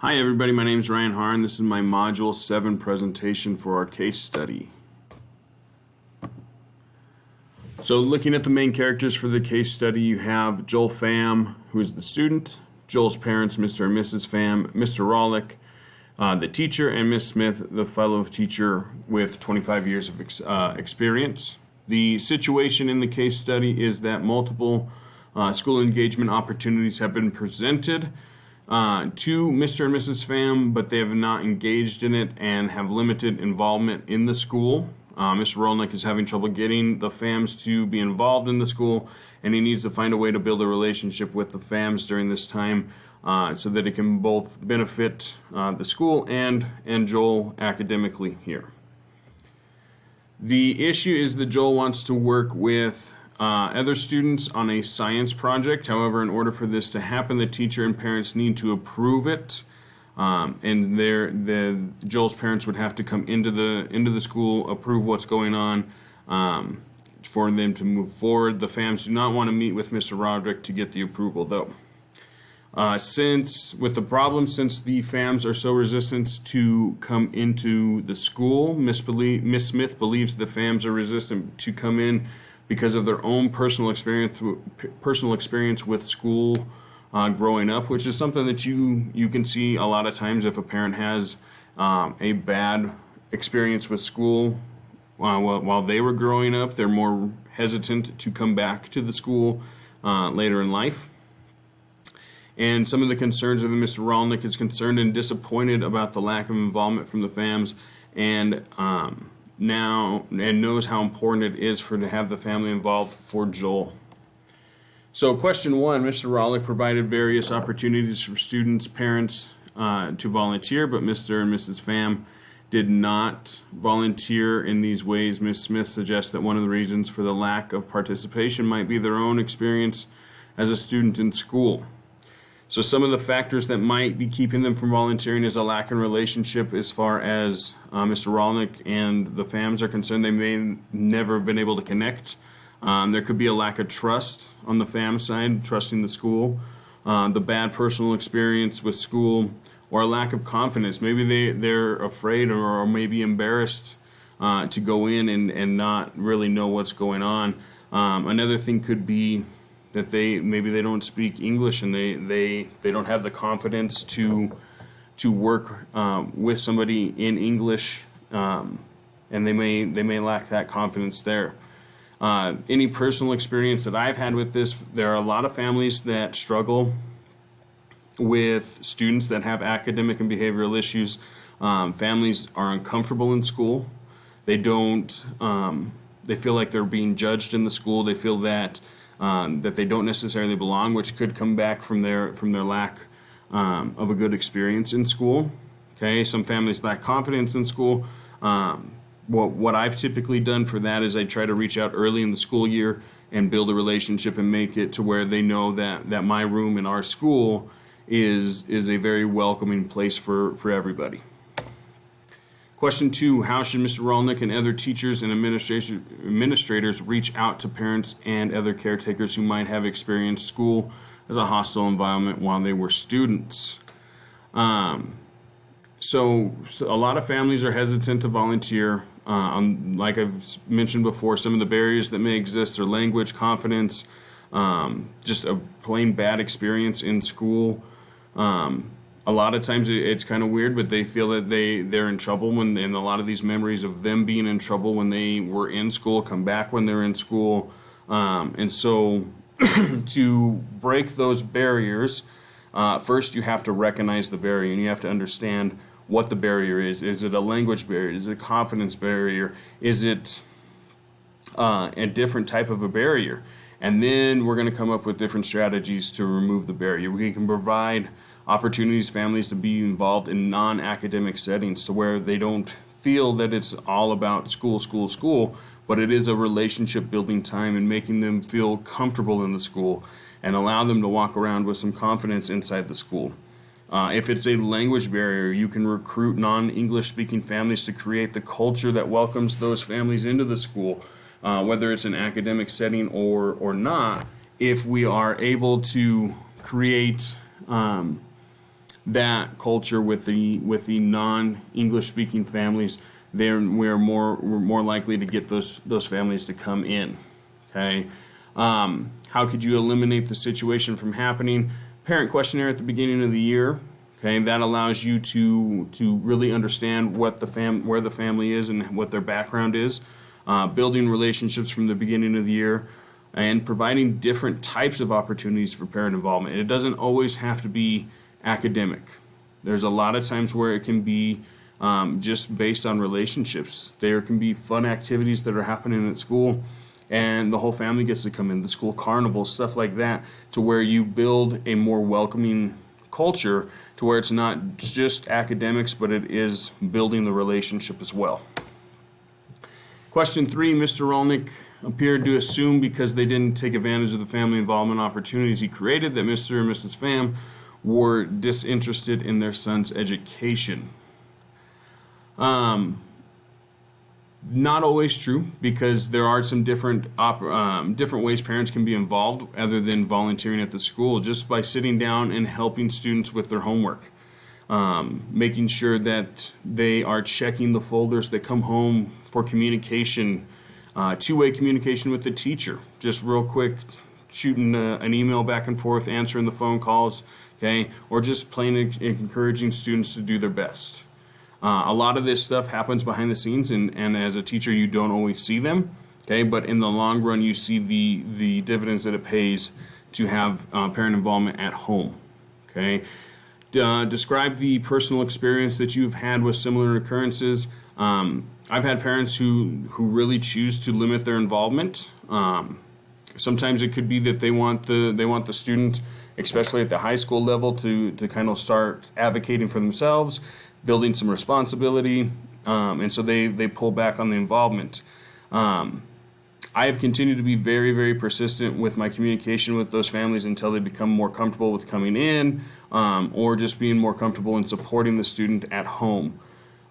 Hi everybody, my name is Ryan Harn. This is my Module 7 presentation for our case study. So looking at the main characters for the case study, you have Joel Pham, who is the student, Joel's parents, Mr. and Mrs. Pham, Mr. Rawlick, the teacher, and Miss Smith, the fellow teacher with 25 years of experience. The situation in the case study is that multiple school engagement opportunities have been presented to Mr. and Mrs. Pham, but they have not engaged in it and have limited involvement in the school. Mr. Rolnick is having trouble getting the Phams to be involved in the school, and he needs to find a way to build a relationship with the Phams during this time so that it can both benefit the school and Joel academically here. The issue is that Joel wants to work with other students on a science project. However, in order for this to happen, the teacher and parents need to approve it, and Joel's parents would have to come into the school, approve what's going on, for them to move forward. The Phams do not want to meet with Mr. Roderick to get the approval, though. Since the Phams are so resistant to come into the school, Miss Smith believes the Phams are resistant to come in because of their own personal experience with school growing up, which is something that you can see a lot of times if a parent has a bad experience with school while they were growing up. They're more hesitant to come back to the school later in life. And some of the concerns of Mr. Rolnick is concerned and disappointed about the lack of involvement from the Phams, and knows how important it is to have the family involved for Joel. So question 1, Mr. Rawlick provided various opportunities for students, parents to volunteer, but Mr. and Mrs. Pham did not volunteer in these ways. Ms. Smith suggests that one of the reasons for the lack of participation might be their own experience as a student in school. So some of the factors that might be keeping them from volunteering is a lack in relationship as far as Mr. Rolnick and the Phams are concerned. They may never have been able to connect. There could be a lack of trust on the Pham side, trusting the school, the bad personal experience with school, or a lack of confidence. Maybe they're afraid or maybe embarrassed to go in and not really know what's going on. Another thing could be that maybe they don't speak English and they don't have the confidence to work with somebody in English, and they may lack that confidence there. Any personal experience that I've had with this, there are a lot of families that struggle with students that have academic and behavioral issues. Families are uncomfortable in school. They feel like they're being judged in the school. They feel that they don't necessarily belong, which could come back from their lack of a good experience in school. Okay, some families lack confidence in school. What I've typically done for that is I try to reach out early in the school year and build a relationship and make it to where they know that my room in our school is a very welcoming place for everybody. Question 2, how should Mr. Rolnick and other teachers and administrators reach out to parents and other caretakers who might have experienced school as a hostile environment while they were students? So a lot of families are hesitant to volunteer. Like I've mentioned before, some of the barriers that may exist are language, confidence, just a plain bad experience in school. A lot of times it's kind of weird, but they feel that they're in trouble and a lot of these memories of them being in trouble when they were in school come back when they're in school. And so to break those barriers, first you have to recognize the barrier and you have to understand what the barrier is. Is it a language barrier? Is it a confidence barrier? Is it a different type of a barrier? And then we're going to come up with different strategies to remove the barrier. We can provide opportunities families to be involved in non-academic settings to where they don't feel that it's all about school, but it is a relationship building time and making them feel comfortable in the school and allow them to walk around with some confidence inside the school. If it's a language barrier, you can recruit non-English speaking families to create the culture that welcomes those families into the school, whether it's an academic setting or not. If we are able to create that culture with the non-English speaking families, we're more likely to get those families to come in. Okay, how could you eliminate the situation from happening? Parent questionnaire at the beginning of the year. Okay, that allows you to really understand what where the family is and what their background is. Building relationships from the beginning of the year, and providing different types of opportunities for parent involvement. It doesn't always have to be academic. There's a lot of times where it can be just based on relationships. There can be fun activities that are happening at school, and the whole family gets to come in, the school carnival, stuff like that, to where you build a more welcoming culture to where it's not just academics, but it is building the relationship as well. Question 3, Mr. Rolnick appeared to assume because they didn't take advantage of the family involvement opportunities he created that Mr. and Mrs. Pham were disinterested in their son's education. Not always true, because there are some different ways parents can be involved other than volunteering at the school, just by sitting down and helping students with their homework, making sure that they are checking the folders that come home for communication, two-way communication with the teacher, just real quick, shooting an email back and forth, answering the phone calls, okay, or just plain encouraging students to do their best. A lot of this stuff happens behind the scenes, and as a teacher, you don't always see them, okay? But in the long run, you see the dividends that it pays to have parent involvement at home, okay? Describe the personal experience that you've had with similar occurrences. I've had parents who really choose to limit their involvement. Sometimes it could be that they want the student, especially at the high school level, to kind of start advocating for themselves, building some responsibility, and so they pull back on the involvement. I have continued to be very, very persistent with my communication with those families until they become more comfortable with coming in, or just being more comfortable in supporting the student at home.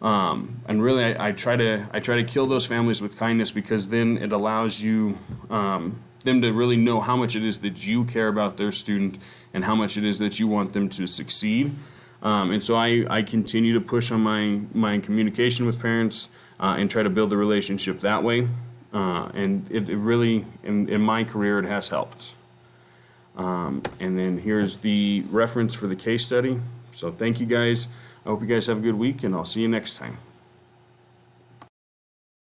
And really, I try to kill those families with kindness, because then it allows you them to really know how much it is that you care about their student and how much it is that you want them to succeed. And so I continue to push on my communication with parents and try to build the relationship that way. And it really, in my career, it has helped. And then here's the reference for the case study. So thank you guys. I hope you guys have a good week, and I'll see you next time.